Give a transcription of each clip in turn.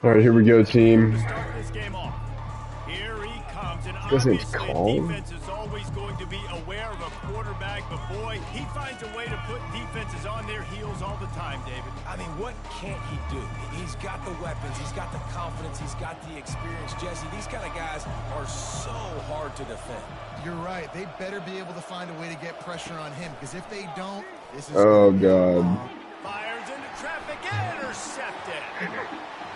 All right, here we go, team. Here he comes, and This name's obviously Call. defense is always going to be aware of a quarterback, but boy, he finds a way to put defenses on their heels all the time, David. I mean, what can't he do? He's got the weapons, he's got the confidence, he's got the experience. Jesse, these kind of guys are so hard to defend. You're right. They better be able to find a way to get pressure on him, because if they don't, this is... Oh, God. Fires into traffic, intercepted.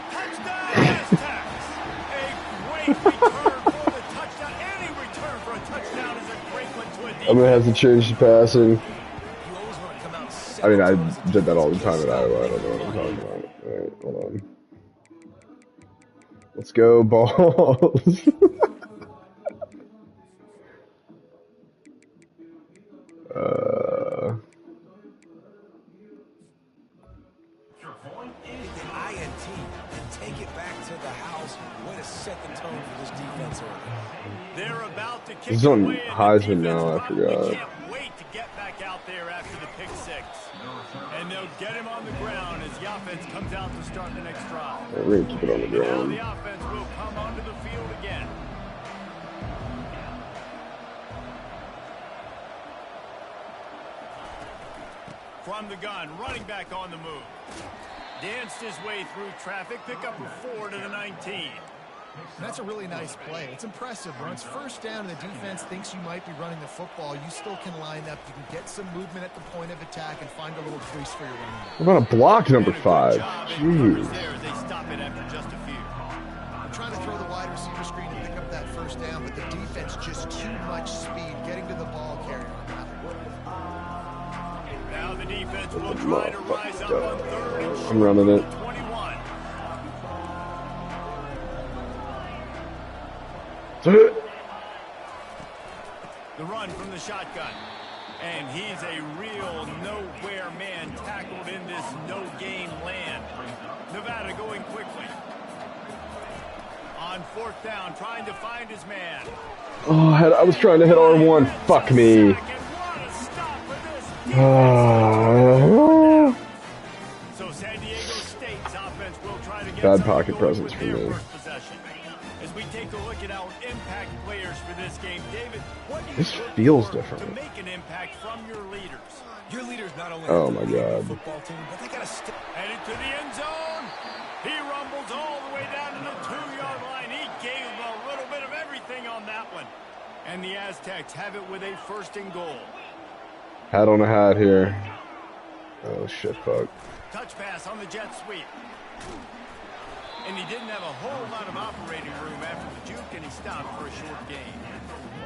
Touchdown, Aztecs. A great return for the touchdown. Any return for a touchdown is a great one to a defense. I'm going to have to change the passing. I mean, I did that all the time at Iowa. I don't know what I'm talking about. All right, hold on. Let's go, balls. Take it back to the house. Way to set the tone for this defense early. They're about to kick He's on away, and Heisman the now, I forgot. can't wait to get back out there after the pick six. And they'll get him on the ground as the offense comes out to start the next drive. Yeah, we're going to keep it on the Now ground. the offense will come onto the field again. From the gun, running back on the move. Danced his way through traffic, pick up a 4 to the 19. That's a really nice play. It's impressive. When it's first down and the defense thinks you might be running the football, you still can line up. You can get some movement at the point of attack and find a little crease for your running back. What about a block, number 5? Jeez. They stop it after just a few. I'm trying to throw the wide receiver screen and pick up that first down, but the defense just too much speed getting to the ball carrier. Now the defense will try to rise up on third and short. I'm running it. 21. The run from the shotgun. And he's a real nowhere man tackled in this no-game land. Nevada going quickly. On fourth down, trying to find his man. Oh, I was trying to hit R1. Fuck me. So San Diego State's offense will try to get Bad pocket presence for me. As we take a look at our impact players for this game, David, what do you This feels to different. make an impact from your leaders? Your leaders not only Oh my God. football team, but they got to Headed to the end zone. He rumbles all the way down to the 2-yard line. He gave him a little bit of everything on that one. And the Aztecs have it with a first and goal. Hat on a hat here. Oh, shit, fuck. Touch pass on the jet sweep. And he didn't have a whole lot of operating room after the juke, and he stopped for a short gain.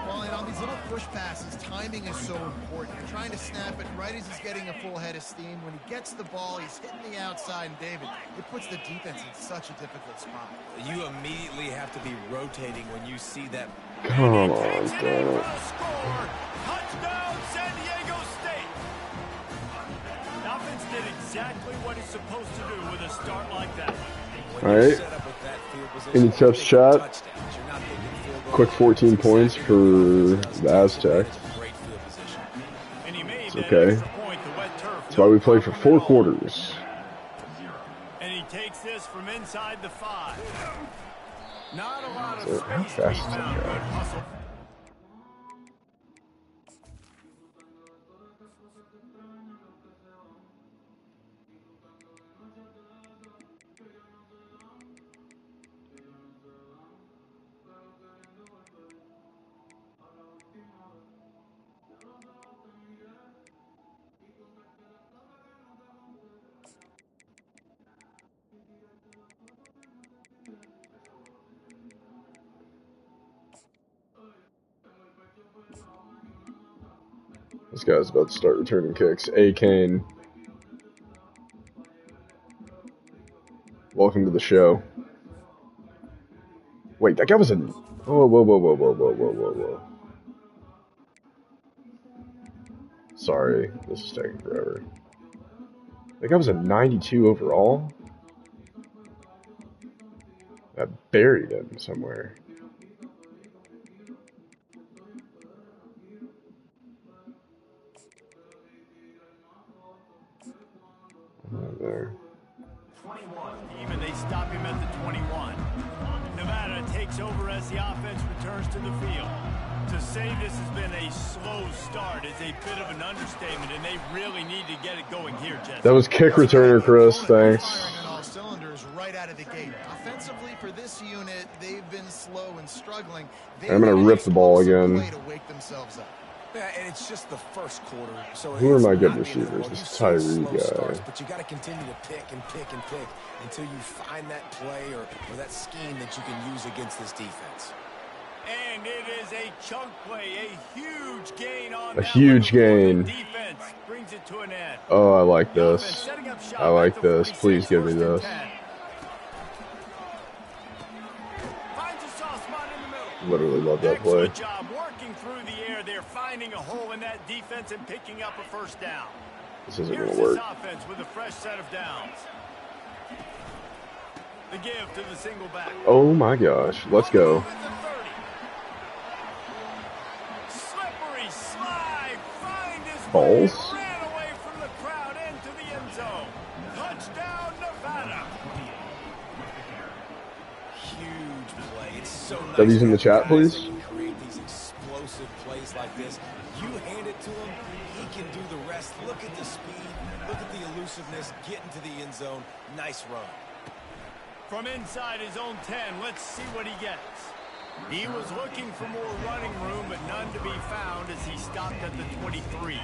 Well, and on these little push passes, timing is so important. You're trying to snap it right as he's getting a full head of steam. When he gets the ball, he's hitting the outside, and David, it puts the defense in such a difficult spot. You immediately have to be rotating when you see that. Come on, Takes it in damn for it. a score. Touchdown, San Diego State. The offense did exactly what it's supposed to do with a start like that. All right. Any tough shot? Quick 14 points for the Aztecs. And he made It's that okay. extra point, the wet turf. That's why we play for 4 quarters. And he takes this from inside the 5. Not a lot of So, space how to be fast is found. that Good guy? hustle. This guy's about to start returning kicks. A. Kane. Welcome to the show. Wait, that guy was a... Whoa, whoa, whoa, whoa, whoa, whoa, whoa, whoa, whoa. Sorry, this is taking forever. That guy was a 92 overall? I buried him somewhere. There. 21 team, and they stop him at the 21. Nevada takes over as the offense returns to the field. To say this has been a slow start is a bit of an understatement, and they really need to get it going here, Jesse. That was kick returner, Chris. Thanks. Firing on all cylinders right out of the gate. Offensively, for this unit, they've been slow and struggling. I'm gonna rip the ball again. Way to wake themselves up. Yeah, and it's just the first quarter. So Who are my good not receivers? You This see Tyree slow guy. starts, but you got to continue to pick and pick and pick until you find that play or that scheme that you can use against this defense. And it is a chunk play, a huge gain on A huge gain. Defense brings it to an end. Oh, I like this. I like this. Please give me this. Finds a soft spot in the middle. Literally love that play. Excellent job working through the air. They're finding a hole in that defense and picking up a first down. This isn't Here's going to work. this offense with a fresh set of downs. The give to the single back. Oh my gosh. Let's go. Slippery slide. Find his Balls. way. Ran away from the crowd into the end zone. Touchdown, Nevada. Huge play. It's so nice. W's in the chat, please. Create these explosive plays like this. You hand it to him, he can do the rest. Look at the speed. Look at the elusiveness. Get into the end zone. Nice run. From inside his own 10, let's see what he gets. He was looking for more running room, but none to be found as he stopped at the 23.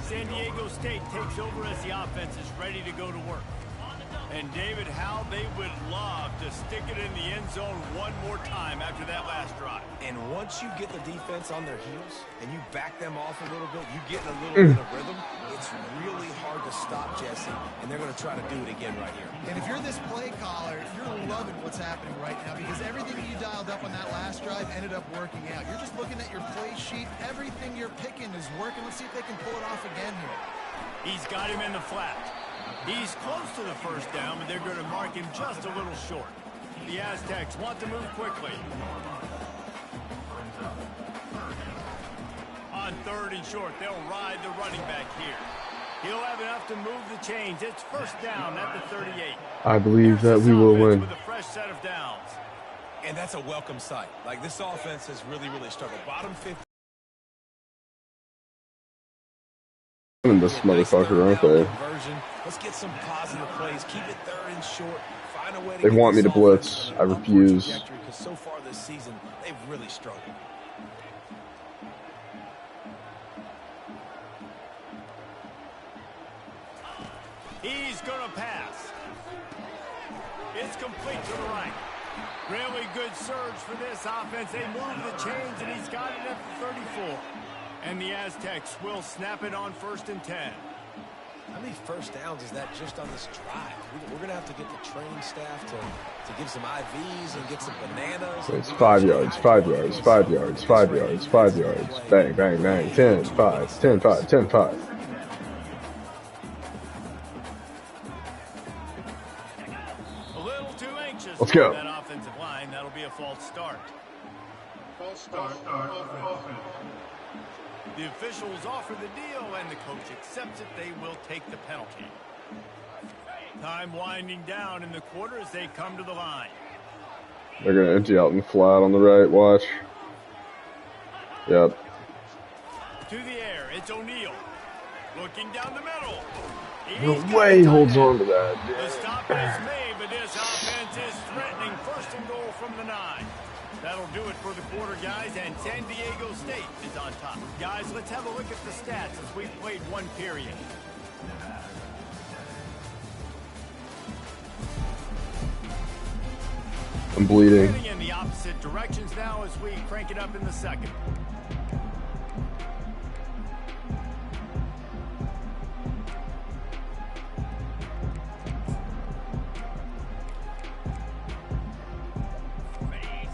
San Diego State takes over as the offense is ready to go to work. And David, how they would love to stick it in the end zone one more time after that last drive. And once you get the defense on their heels and you back them off a little bit, you get in a little bit of rhythm, it's really hard to stop, Jesse, and they're going to try to do it again right here. And if you're this play caller, you're loving what's happening right now because everything you dialed up on that last drive ended up working out. You're just looking at your play sheet. Everything you're picking is working. Let's see if they can pull it off again here. He's got him in the flat. He's close to the first down, but they're going to mark him just a little short. The Aztecs want to move quickly. On 3rd and short, they'll ride the running back here. He'll have enough to move the chains. It's first down at the 38. I believe that we will win. With a fresh set of downs. And that's a welcome sight. Like, this offense has really, really struggled. Bottom 50. In this motherfucker, aren't they? Let's get some positive plays. Keep it 3rd and short. Find a way to They want me to blitz. I refuse. Because so far this season, they've really struggled. He's going to pass. It's complete to the right. Really good surge for this offense. They move the chains, and he's got it at the 34. And the Aztecs will snap it on 1st and 10. How many first downs is that just on this drive? We're going to have to get the training staff to give some IVs and get some bananas. It's 5 yards, 5 yards, 5 yards, 5 yards, 5 yards. Bang, bang, bang. 10, 5, 10, 5, 10, 5. A little too anxious. Let's go. That offensive line, that'll be a false start. False start, offense. The officials offer the deal, and the coach accepts it. They will take the penalty. Time winding down in the quarter as they come to the line. They're going to empty out in the flat on the right. Watch. Yep. To the air, it's O'Neal. Looking down the middle. No way he holds on to that. The stop is made, but this offense is threatening 1st and goal from the 9. That'll do it for the quarter, guys, and San Diego State is on top. Guys, let's have a look at the stats as we've played one period. I'm bleeding. Heading in the opposite directions now as we crank it up in the 2nd.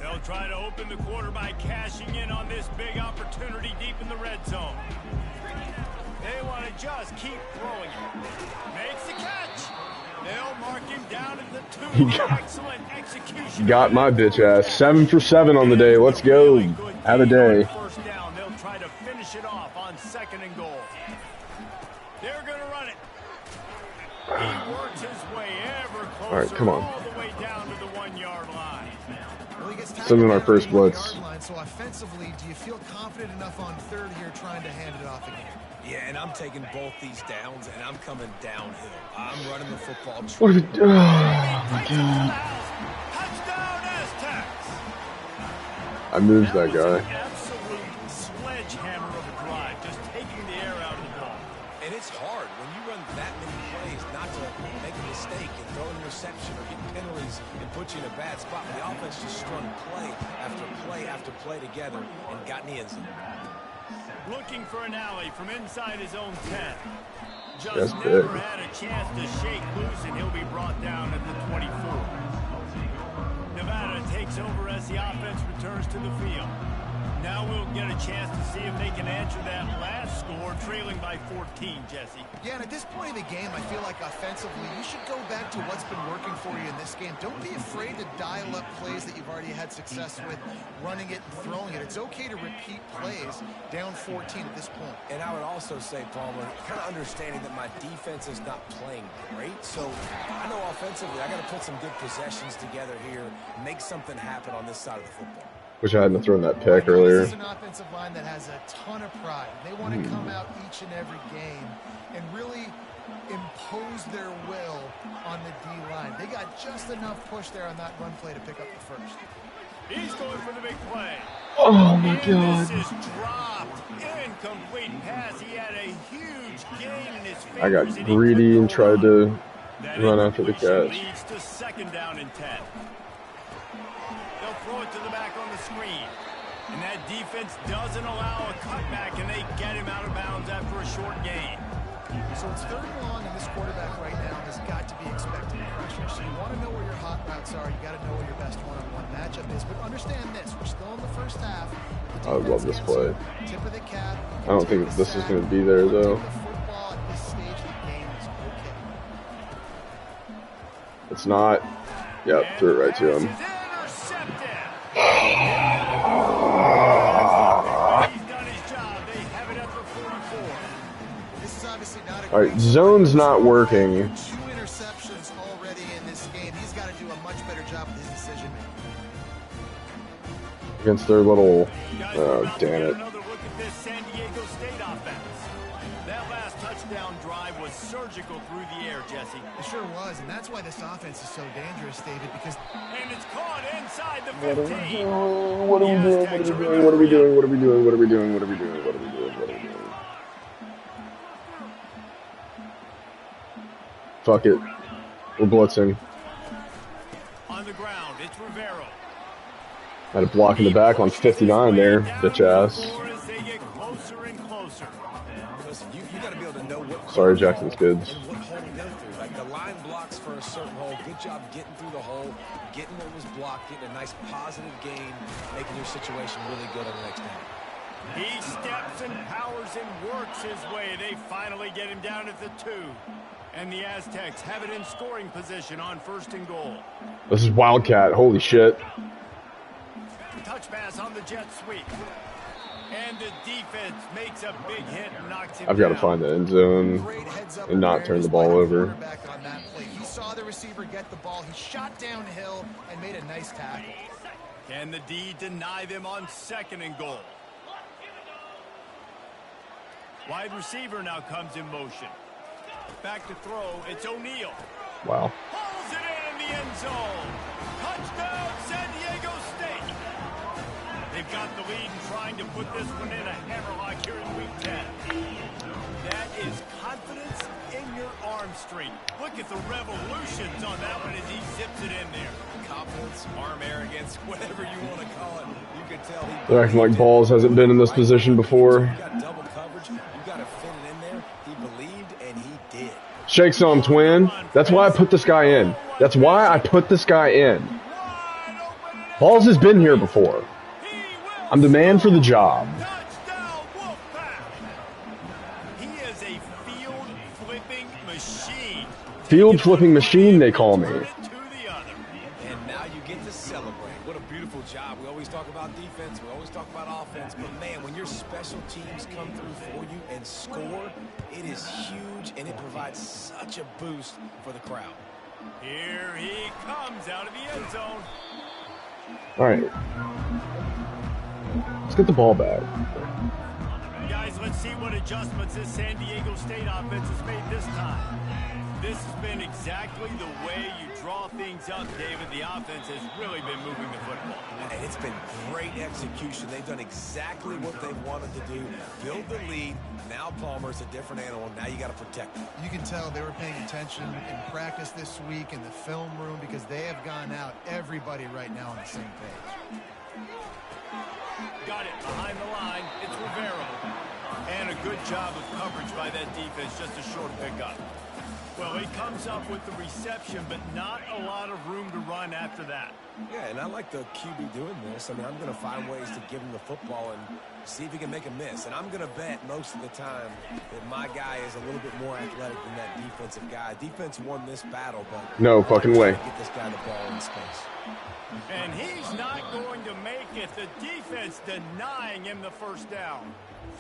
They'll try to open the quarter by cashing in on this big opportunity deep in the red zone. They want to just keep throwing it. Makes the catch. They'll mark him down at the 2. Excellent execution. Got my bitch ass. 7 for 7 on the day. Let's go. Have a day. First down. They'll try to finish it off on 2nd and goal. They're going to run it. He works his way ever closer, All right, come on. all the way down to the 1-yard line. Well, he gets Send in tackled our down first at the 1 blitz. yard line, so offensively, do you feel confident enough on third here trying to hand it off again? Yeah, and I'm taking both these downs, and I'm coming downhill. I'm running the football. What are we doing? Oh my god. Touchdown Aztecs! I moved that guy. Absolute sledgehammer of a drive, just taking the air out of the ball. And it's hard when you run that many plays not to make a mistake and throw an interception or get penalties and put you in a bad spot. The offense just strung play after play after play together and got in the end zone. Looking for an alley from inside his own 10. That's Just big. never had a chance to shake loose, and he'll be brought down at the 24. Nevada takes over as the offense returns to the field. Now we'll get a chance to see if they can answer that last score, trailing by 14, Jesse. Yeah, and at this point in the game, I feel like offensively, you should go back to what's been working for you in this game. Don't be afraid to dial up plays that you've already had success with, running it and throwing it. It's okay to repeat plays down 14 at this point. And I would also say, Palmer, kind of understanding that my defense is not playing great. So I know offensively, I got to put some good possessions together here, make something happen on this side of the football. Wish I hadn't thrown that pick earlier. This is an offensive line that has a ton of pride. They want to come out each and every game and really impose their will on the D-line. They got just enough push there on that run play to pick up the first. He's going for the big play. Oh my And god. this is dropped. Incomplete pass. He had a huge gain in his fingers. I got and he greedy and couldn't hold tried on. to That run after the incompletion catch. leads to second down and 10. They'll throw it to the back on the screen. And that defense doesn't allow a cutback, and they get him out of bounds after a short gain. So it's third and long, and this quarterback right now has got to be expecting pressure. So you want to know where your hot routes are. You got to know where your best one-on-one matchup is. But understand this: we're still in the first half. I would love this play. Tip of the cap. I don't think this is going to be there though. The football at this stage of the game is okay. It's not. Yep, threw it right to him. He's done his job. They have it at the 44. This is obviously not a All right, zone's not working. 2 interceptions already in this game. He's got to do a much better job with his decision making. Against their little. Guys, Oh, we're about to damn get it. Another look at this San Diego State offense. That last touchdown drive was surgical through the air, Jesse. It sure was, and that's why this offense is so dangerous, David, because And it's caught inside the What are we 15. doing? What are we doing? What are we doing? What are we doing? What are we doing? What are we doing? What are we doing? What are we doing? What are we doing? Fuck it. We're blitzing. On the ground, it's Rivero. Had a block in the back on 59 there, bitch ass. As they get closer and closer. Listen, you got to be able to know what. Sorry, Jackson's kids. And what hole to go through. Like the line blocks for a certain hole. Good job getting through the hole, getting what was blocked, getting a nice positive gain, making your situation really good on the next down. He steps and powers and works his way. They finally get him down at the 2. And the Aztecs have it in scoring position on 1st and goal. This is Wildcat. Holy shit. Touch pass on the jet sweep. And the defense makes a big hit and knocks him I've got to down. find the end zone great heads up and not turn the ball awareness by over. quarterback on that play. He saw the receiver get the ball. He shot downhill and made a nice tackle. Can the D deny them on 2nd and goal? Wide receiver now comes in motion. Back to throw. It's O'Neal. Wow. Pulls it in the end zone. Touchdown, San Diego State. They've got the lead and trying to put this one in a hammerlock here in week 10. That is confidence in your arm strength. Look at the revolutions on that one as he zips it in there. Confidence, arm arrogance, whatever you want to call it. You can tell he. They're acting like Balls hasn't been in this position before. You got double coverage. You got to fit it in there. He believed, and he did. Shake some, twin. That's why I put this guy in. That's why I put this guy in. Balls has been here before. I'm the man for the job. Touchdown, Wolfpack. He is a field flipping machine. Field flipping machine, they call me. Turn it to the other. And now you get to celebrate. What a beautiful job. We always talk about defense. We always talk about offense. But, man, when you're special teams come through for you and score, it is huge, and it provides such a boost for the crowd. Here he comes out of the end zone. All right. Let's get the ball back. Guys, let's see what adjustments this San Diego State offense has made this time. This has been exactly the way you draw things up, David. The offense has really been moving the football. And it's been great execution. They've done exactly what they wanted to do. Build the lead. Now Palmer's a different animal. Now you got to protect him. You can tell they were paying attention in practice this week in the film room because they have gone out, everybody right now on the same page. Got it behind the line. It's Rivero. And a good job of coverage by that defense. Just a short pickup. Well, he comes up with the reception, but not a lot of room to run after that. Yeah, and I like the QB doing this. I mean, I'm going to find ways to give him the football and see if he can make a miss. And I'm going to bet most of the time that my guy is a little bit more athletic than that defensive guy. Defense won this battle, but no fucking way. Get this guy the ball in space. And he's not going to make it. The defense denying him the first down.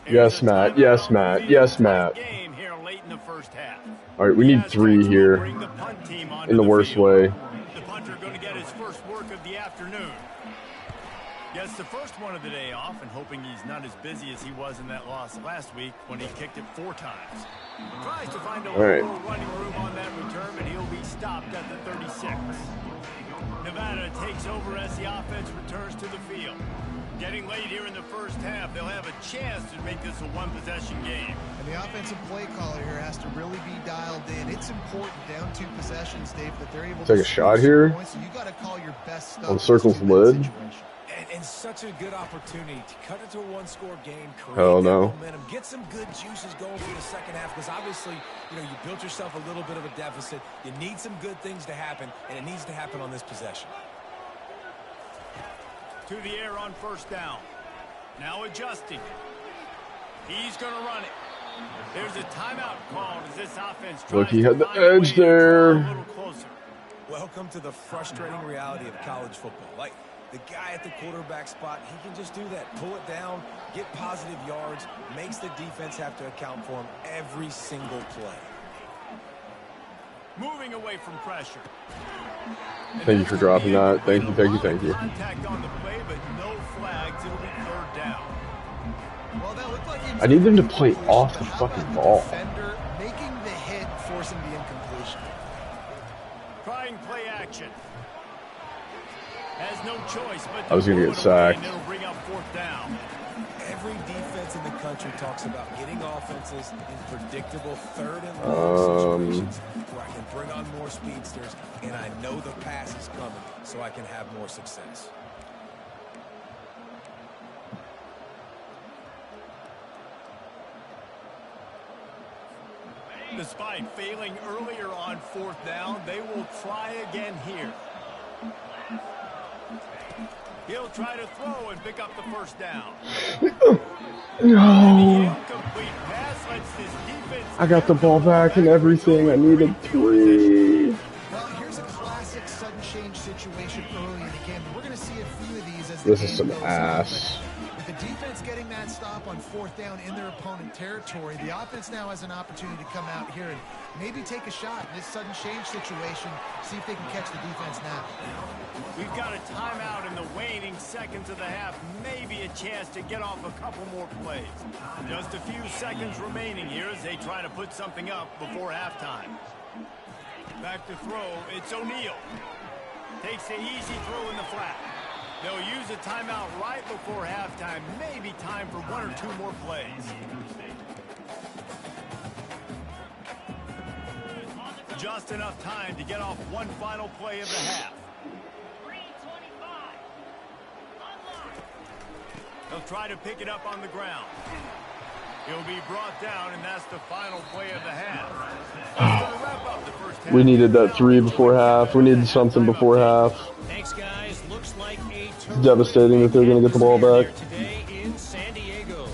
Yes, Matt. Yes, Matt. Yes, Matt. Game here late in the first half. All right, we need 3 here in the worst way. The punter going to get his first work of the afternoon. Gets the first one of the day off and hoping he's not as busy as he was in that loss last week when he kicked it 4 times. Tries to find a little running room on that return, but he'll be stopped at the 36. Nevada takes over as the offense returns to the field. Getting late here in the first half, they'll have a chance to make this a one-possession game. And the offensive play caller here has to really be dialed in. It's important down 2 possessions, Dave, that they're able to take a shot here. So you got to call your best stuff on Circle's lid. And such a good opportunity to cut it to a 1-score game, create momentum, get some good juices going for the second half, because obviously, you built yourself a little bit of a deficit. You need some good things to happen, and it needs to happen on this possession. To the air on first down. Now adjusting. He's going to run it. There's a timeout called as this offense tries Look, he had the to edge there. A little closer. Welcome to the frustrating reality of college football. Like, the guy at the quarterback spot, he can just do that. Pull it down, get positive yards, makes the defense have to account for him every single play. Moving away from pressure. Thank you for dropping that. Thank you, thank you, thank you. Contact on the play, but no flags. It'll be 3rd down. Well, that looked like I need them to play off the fucking ball. Defender making the hit, forcing the incompletion. Trying play action. Has no choice but I was going to get sacked. It'll bring up 4th down. Every defense in the country talks about getting offenses in predictable 3rd and long situations where I can bring on more speedsters and I know the pass is coming so I can have more success. Despite failing earlier on 4th down, they will try again here. He'll try to throw and pick up the first down. No. I got the ball back and everything. I needed 3. Well, here's a classic sudden change situation early in the game. We're going to see a few of these as this is some ass. With the defense getting that stop on 4th down in their opponent territory, the offense now has an opportunity to come out here and maybe take a shot in this sudden change situation, see if they can catch the defense now. We've got a timeout in the waning seconds of the half, maybe a chance to get off a couple more plays. Just a few seconds remaining here as they try to put something up before halftime. Back to throw, it's O'Neal. Takes the easy throw in the flat. They'll use a timeout right before halftime, maybe time for 1 or 2 more plays. Just enough time to get off one final play of the half. They'll try to pick it up on the ground. He'll be brought down, and that's the final play of the half. Wrap up the first half. We needed that 3 before half. We needed something before half. Thanks, guys. Looks like it's devastating that they're going to get the ball back. Today in San Diego.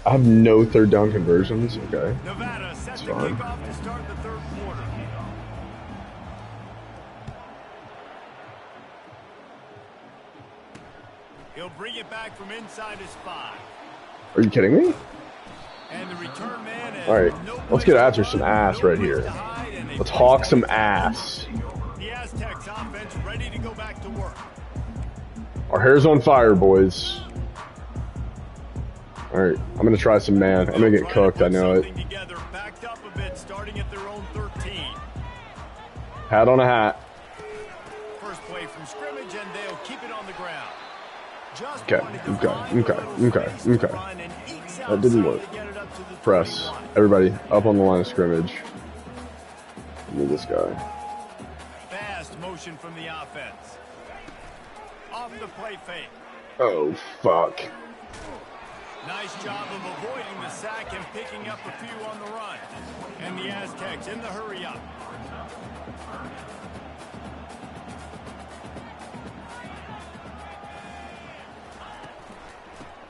I have no 3rd down conversions. Okay. Nevada set the kickoff to start the 3rd quarter. He'll bring it back from inside his 5. Are you kidding me? And the return man has All right, no let's get place after to some run, ass no right place here. to hide, and they Let's place hawk it some in. ass. The Aztecs offense ready to go back to work. Our hair's on fire, boys. All right, I'm gonna try some man. I'm gonna get cooked. I know it. Together, backed up a bit, starting at their own 13. Hat on a hat. First play from scrimmage, and they'll keep it on the ground. Just Okay, wanted to okay, find a okay, little okay, space to okay. run and ekes That didn't outside work. to get it up to the Press. 31. Everybody up on the line of scrimmage. Give me this guy. Fast motion from the offense. Off the play fake. Oh, fuck. Nice job of avoiding the sack and picking up a few on the run. And the Aztecs in the hurry up.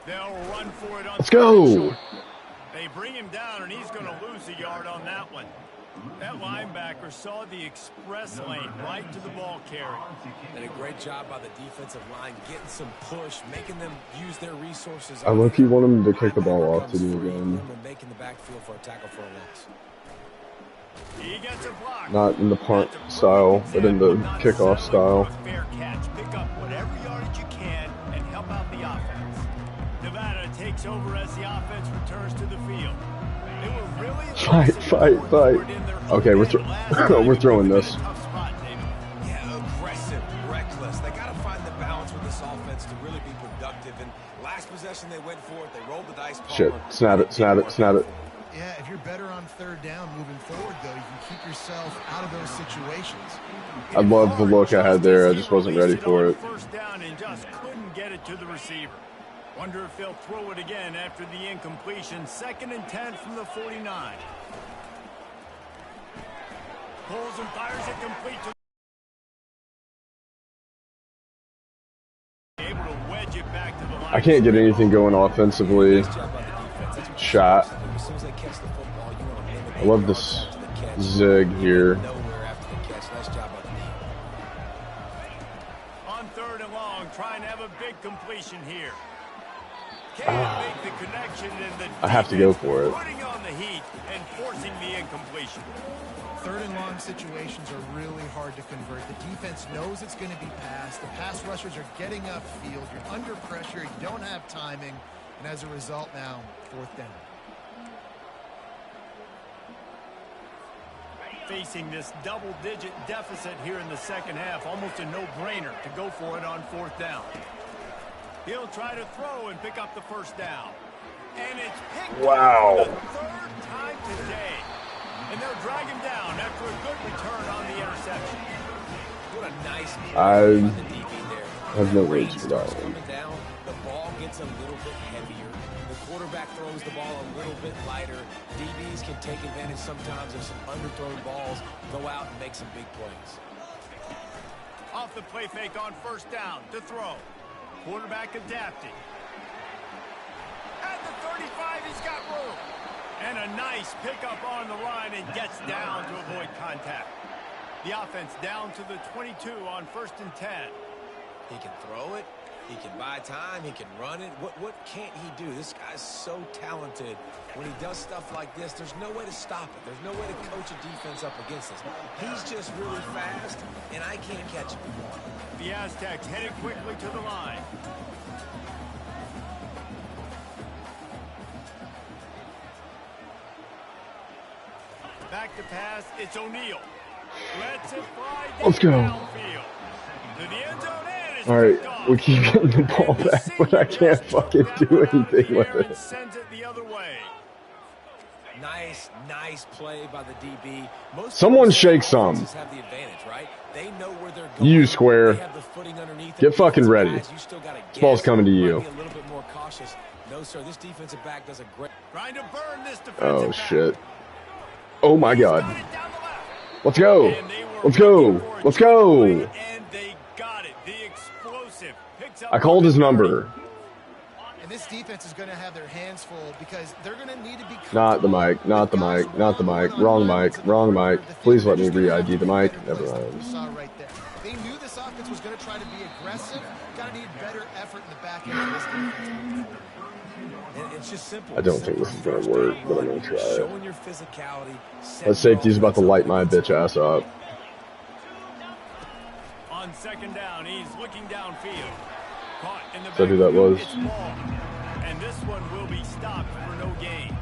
They'll run for it on. Let's go. They bring him down, and he's going to lose a yard on that one. That linebacker saw the express lane right to the ball carrier. And a great job by the defensive line, getting some push, making them use their resources. I low-key want him to kick the ball off to me again. Making the backfield for a tackle for a loss. He gets a block. Not in the punt style, but in the kickoff style. Fair catch. Pick up whatever yardage you can and help out the offense. Nevada takes over as the offense returns to the field. They were really Fight. Okay, we're throwing this. Yeah, aggressive, reckless. They got to find the balance with this offense to really be productive. And last possession they went for it. They rolled the dice. Shit, snap it. Yeah, if you're better on third down moving forward, though, you can keep yourself out of those situations. I love the look I had there. I just wasn't ready for it. First down and just couldn't get it to the receiver. Wonder if they'll throw it again after the incompletion. 2nd and 10 from the 49. Pulls and fires it complete to able to wedge it back to the line. I can't get anything going offensively. Shot. I love this zig here. On 3rd and long, trying to have a big completion here. Can't make the connection, and the I have to go for it. putting on the heat and forcing the incompletion. 3rd and long situations are really hard to convert. The defense knows it's going to be passed. The pass rushers are getting upfield. You're under pressure. You don't have timing. And as a result now, 4th down. Facing this double-digit deficit here in the 2nd half, almost a no-brainer to go for it on 4th down. He'll try to throw and pick up the 1st down. And it's picked Wow. up for the 3rd time today. And they'll drag him down after a good return on the interception. What a nice play I by the DB there. have no The rain words for that starts one. coming down, the ball gets a little bit heavier. The quarterback throws the ball a little bit lighter. DBs can take advantage sometimes of some underthrown balls, go out and make some big plays. Off the play fake on 1st down to throw. Quarterback adapting. At the 35, he's got room. And a nice pickup on the line and gets down to avoid contact. The offense down to the 22 on 1st and 10. He can throw it. He can buy time. He can run it. What can't he do? This guy's so talented. When he does stuff like this, there's no way to stop it. There's no way to coach a defense up against this. He's just really fast, and I can't catch him. The Aztecs headed quickly to the line. Back to pass, it's O'Neal. Lets it fly Let's go. downfield. To the end zone and it's All right, picked off. we keep getting the ball And the back, but I senior can't just fucking that do one out of anything the with air and it. sends it the other way. Nice play by the DB. Most Someone teams shake some. have the advantage, right? They know where they're going. You square. They have the footing underneath Get them. fucking Defensive ready. guys, you still gotta This ball's guess. coming to Might you. be a little bit more cautious. No, sir. This defensive back does a great. Trying to burn this defensive Oh back. shit. Oh my god. Got it down the left. Let's go. And they were Let's go. looking for a Let's check go. point, and they got it. The explosive picks up I called his 30. number. And this defense is going to have their hands full because they're going to need to be Not the comfortable mic, not the with guys mic, not the mic. one-on-one Wrong lines mic, in the wrong perimeter mic. of the field. Please let They're me just gonna re-ID have the to mic. get Never better plays. mind. You saw right there. They knew this offense was going to try to be aggressive. Got to need better effort in the back end of this defense. And it's just simple. I don't think this is gonna work, but I'm gonna try it. Showing your physicality. That safety's about to light my bitch ass up. On second down, he's looking downfield. Caught in the Is that who that was? And this one will be stopped for no gain.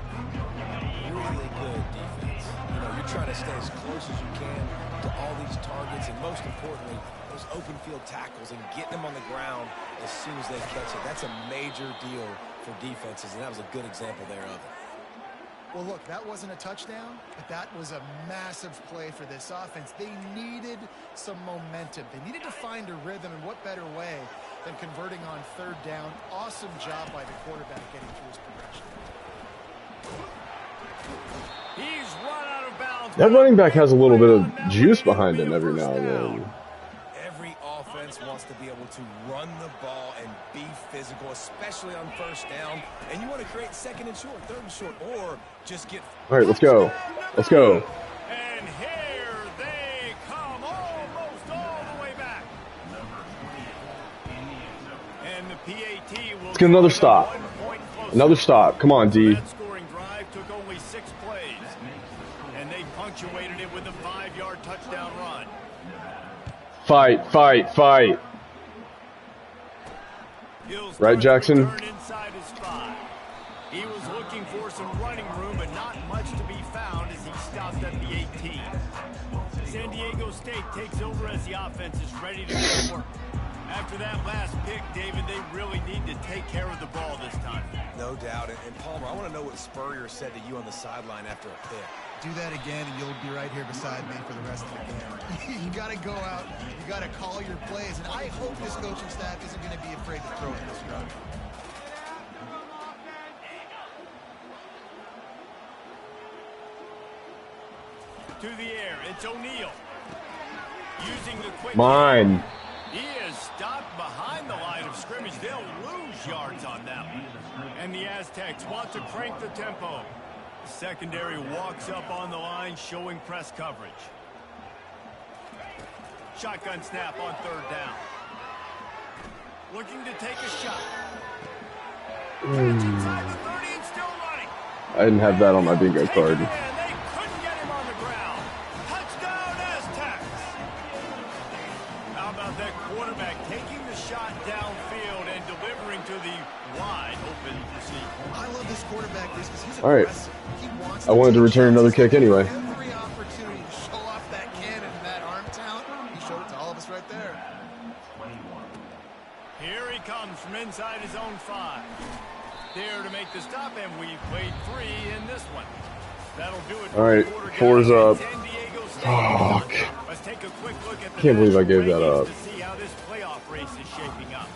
Really good defense. You know, you're trying to stay as close as you can to all these targets, and most importantly, those open field tackles and getting them on the ground as soon as they catch it. That's a major deal for defenses, and that was a good example there of it. Well, look, that wasn't a touchdown, but that was a massive play for this offense. They needed some momentum. They needed to find a rhythm, and what better way than converting on third down. Awesome job by the quarterback getting through his progression. He's run out of bounds. That running back has a little bit of juice behind him every now and then. Every offense wants to be able to run the ball and be physical, especially on first down. And you want to create second and short, third and short, or just get... All right, let's go. Let's go. And here they come, almost all the way back. And the PAT will... Let's get another stop. Another stop. Come on, D. That scoring drive took only 6 plays. And they punctuated it with a 5-yard touchdown run. Fight, fight, fight. Right, Jackson? Inside his 5. He was looking for some running room, but not much to be found as he stopped at the 18. San Diego State takes over as the offense is ready to go to work. After that last pick, David, they really need to take care of the ball this time. No doubt. And Palmer, I want to know what Spurrier said to you on the sideline after a pick. Do that again, and you'll be right here beside me for the rest of the game. You got to go out. You got to call your plays, and I hope this coaching staff isn't going to be afraid to throw it this route. To the air, it's O'Neal. Using the quick... Mine. He is stopped behind the line of scrimmage. They'll lose yards on that one. And the Aztecs want to crank the tempo. The secondary walks up on the line, showing press coverage. Shotgun snap on third down. Looking to take a shot. Inside the 30 and still running. I didn't have that on my bingo card. And they couldn't get him on the ground. Touchdown Aztecs. How about that quarterback taking the shot downfield and delivering to the wide open receiver? I love this quarterback because he's All right. aggressive. He wants I wanted to return another kick anyway. Every opportunity to show off that cannon and that arm talent. He showed it to all of us right there. Here he comes from inside his own 5. There to make the stop, and we've played 3 in this one. That'll do it. All right, 4's up. Fuck. Let's take a quick look at the Can't believe I gave that up. to see how this playoff race is shaping up.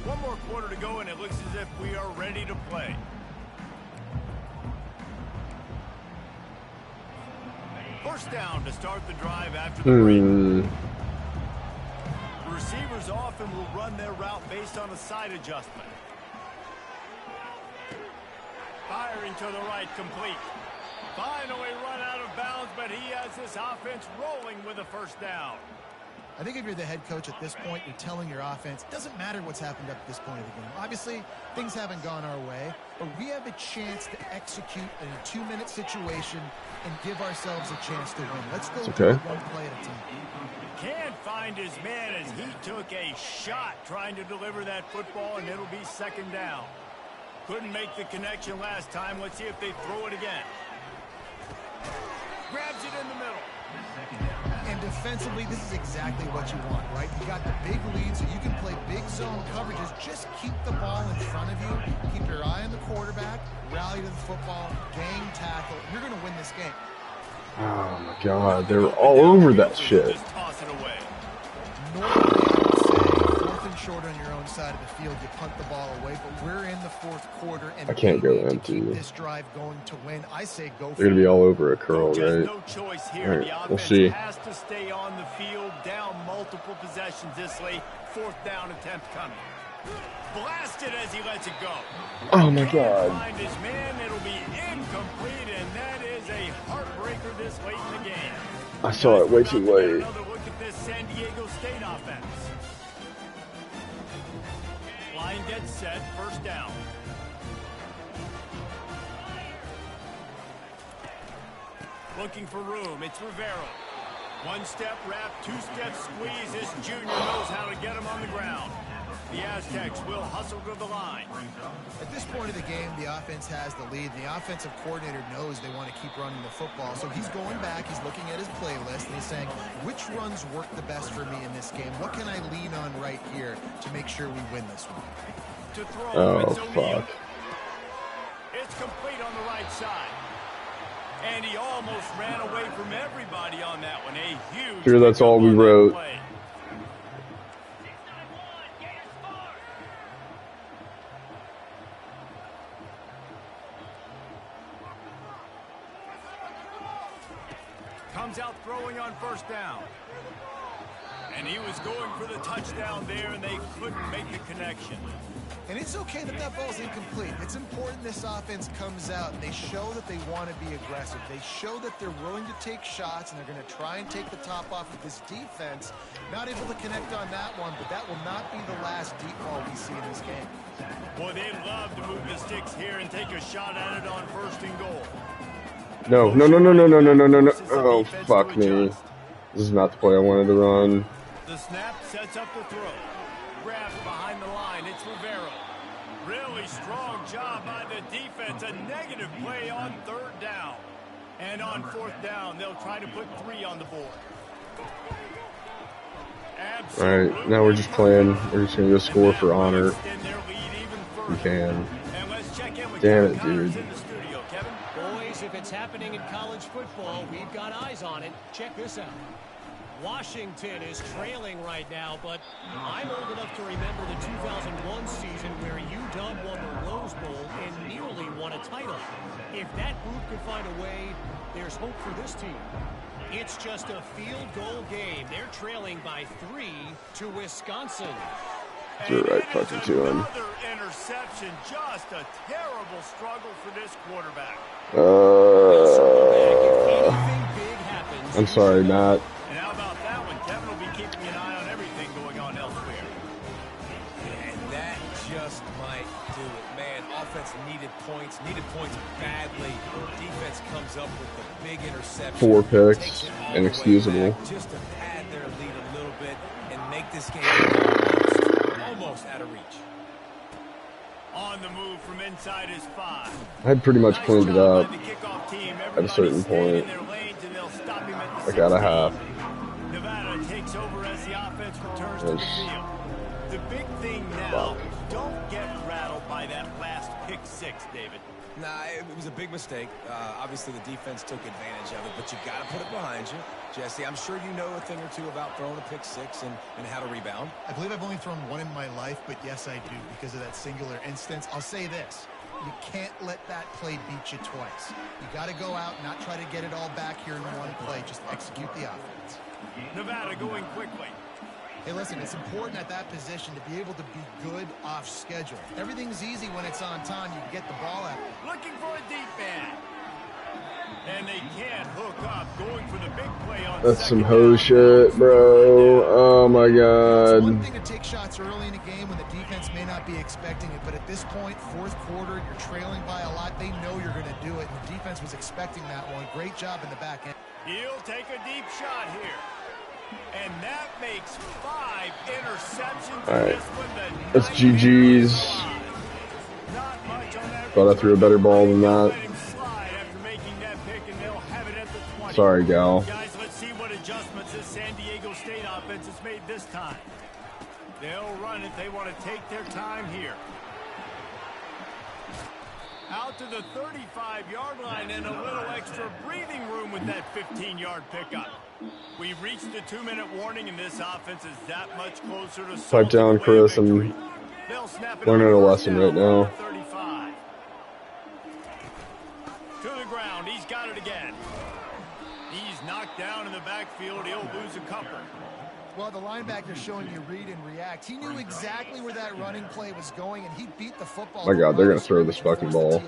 One more quarter to go, and it looks as if we are ready to play. First down to start the drive after the break. Receivers often will run their route based on a side adjustment. Firing to the right, complete. Finally run out of bounds, but he has this offense rolling with a first down. I think if you're the head coach at this point, you're telling your offense, it doesn't matter what's happened up to this point of the game. Obviously, things haven't gone our way, but we have a chance to execute in a 2-minute situation and give ourselves a chance to win. Let's go okay. one play at a time. Can't find his man as he took a shot trying to deliver that football, and it'll be second down. Couldn't make the connection last time. Let's see if they throw it again. Grabs it in the middle. And defensively, this is exactly what you want, right? You got the big lead, so you can play big zone coverages. Just keep the ball in front of you. Keep your eye on the quarterback. Rally to the football. Gang tackle. You're going to win this game. Oh my god, they're all over that shit. Just toss it away. Normally, I would say 4th and short on your own side of the field, you punt the ball away, but we're in the 4th quarter, and I can't we go need to empty. keep this drive going to win. I say go for They're gonna be all over a curl, Just right? no choice here. All right, The offense we'll see. has to stay on the field, down multiple possessions this late. 4th down attempt coming. Blasted as he lets it go. Oh my Can't god. find his man. It'll be incomplete, and that is a heartbreaker this late in the game. I saw it way too About to get late. Another look at this San Diego State offense. line gets set, first down. Looking for room, it's Rivera. One step wrap, two step squeeze. This junior knows how to get him on the ground. The Aztecs will hustle to the line. At this point of the game, the offense has the lead. The offensive coordinator knows they want to keep running the football. So he's going back, he's looking at his playlist, and he's saying, which runs work the best for me in this game? What can I lean on right here to make sure we win this one? To throw, Oh, it's O'Neal. fuck. It's complete on the right side. And he almost ran away from everybody on that one. A huge Sure, that's all we pickup on that wrote. play. Comes out throwing on first down. And he was going for the touchdown there, and they couldn't make the connection. And it's okay that that ball's incomplete. It's important this offense comes out and they show that they want to be aggressive. They show that they're willing to take shots and they're going to try and take the top off of this defense. Not able to connect on that one, but that will not be the last deep ball we see in this game. Boy, they love to move the sticks here and take a shot at it on first and goal. No. Oh, fuck me. This is not the play I wanted to run. The snap sets up the throw. Grabbed behind the line. It's Rivera. Really strong job by the defense. A negative play on third down. And on fourth down, they'll try to put 3 on the board. Alright, now we're just playing. We're just going to go score for honor. Extend their lead even We further. can. And let's check in with Damn Kevin it, Connors dude. in the studio. Kevin? Boys, if it's happening in college football, we've got eyes on it. Check this out. Washington is trailing right now, but I'm old enough to remember the 2001 season where UW won the Rose Bowl and nearly won a title. If that group could find a way, there's hope for this team. It's just a field goal game. They're trailing by 3 to Wisconsin. You're right fucking to him. Another interception. Just a terrible struggle for this quarterback. Anything big happens, I'm sorry, Matt. And how about that one? Kevin will be keeping an eye on everything going on elsewhere. And that just might do it. Man, offense needed points badly. Defense comes up with the big interception. 4 picks, Takes it all the way inexcusable. back Just to pad their lead a little bit and make this game almost out of reach. On the move from inside his 5. I had pretty much cleaned it up By the kickoff team. at a certain Everybody's staying in point. their lanes, and they'll stop him at the I got a 16. half. Nevada takes over as the offense returns to the Yes. field. The big thing now, don't get rattled by that last pick 6, David. Nah, it was a big mistake. Obviously, the defense took advantage of it, but you got to put it behind you. Jesse, I'm sure you know a thing or two about throwing a pick 6 and how to rebound. I believe I've only thrown one in my life, but yes, I do because of that singular instance. I'll say this. You can't let that play beat you twice. You got to go out and not try to get it all back here in one play. Just execute the offense. Nevada going quickly. Hey, listen, it's important at that position to be able to be good off schedule. Everything's easy when it's on time. You get the ball out. Looking for a deep man. And they can't hook up. Going for the big play on That's second some hoe down. shit, bro. Oh my It's one god. thing to take shots early in a game when the defense may not be expecting it, but at this point, fourth quarter, you're trailing by a lot. They know you're going to do it, and the defense was expecting that one. Great job in the back end. He'll take a deep shot here. And that makes 5 interceptions in Alright. this one. That's GG's. Not much on that. Thought I threw a better ball than that. Let him slide after making that pick, and they'll have it at the 20. Sorry, gal. Guys, let's see what adjustments this San Diego State offense has made this time. They'll run it. They want to take their time here. Out to the 35-yard line and a little extra breathing room with that 15-yard pickup. We've reached the 2-minute warning, and this offense is that much closer to Pipe down, Chris. I'm learning a lesson right now. 35. To the ground. He's got it again. He's knocked down in the backfield. He'll lose a couple. Well, the linebacker's showing you read and react. He knew exactly where that running play was going, and he beat the football. My God, they're gonna throw this this fucking ball.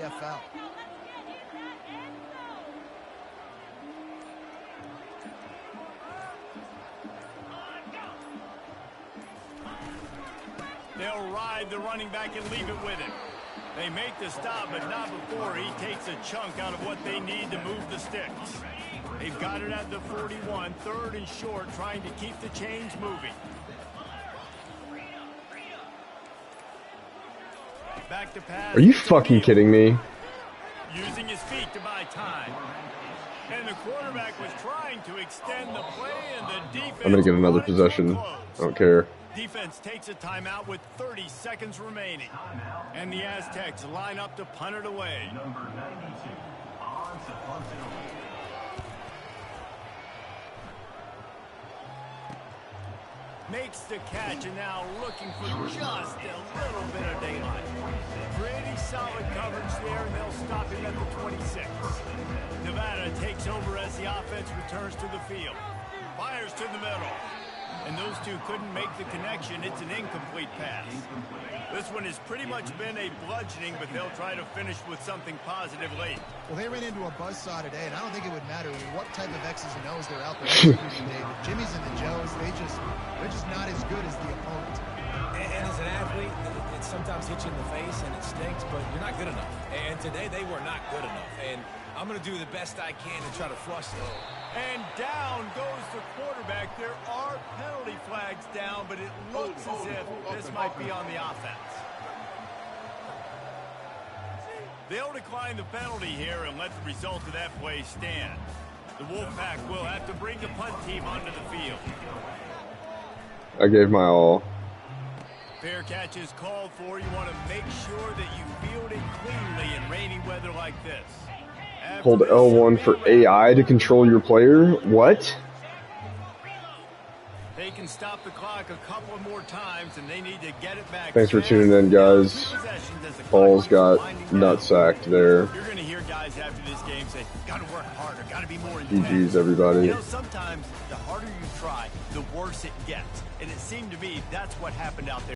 They'll ride the running back and leave it with him. They make the stop, but not before he takes a chunk out of what they need to move the sticks. They've got it at the 41, 3rd and short, trying to keep the chains moving. Back to pass. Are you fucking kidding me? Using his feet to buy time. And the quarterback was trying to extend the play, and the defense... I'm going to get another possession. I don't care. Defense takes a timeout with 30 seconds remaining. And the Aztecs line up to punt it away. Makes the catch, and now looking for just a little bit of daylight. Pretty solid coverage there, and they'll stop him at the 26. Nevada takes over as the offense returns to the field. Fires to the middle. And those two couldn't make the connection. It's an incomplete pass. This one has pretty much been a bludgeoning, but they'll try to finish with something positive late. Well, they ran into a buzzsaw today, and I don't think it would matter what type of X's and O's they're out there executing today. The Jimmys and the Joes, they're just not as good as the opponent. And as an athlete, it sometimes hits you in the face and it stinks, but you're not good enough. And today they were not good enough. And I'm going to do the best I can to try to flush it. And down goes the quarterback. There are penalty flags down, but it looks as if this might be on the offense. They'll decline the penalty here and let the result of that play stand. The Wolfpack will have to bring the punt team onto the field. I gave my all. Fair catch is called for. You want to make sure that you field it cleanly in rainy weather like this. Hold L1 for AI to control your player? What? They can stop the clock a couple of more times, and they need to get it back. Thanks for tuning in, guys. Balls got nutsacked there. You're going to hear guys after this game say, got to work harder, got to be more GG's, intense. everybody. You know, sometimes the harder you try, the worse it gets. And it seemed to me that's what happened out there.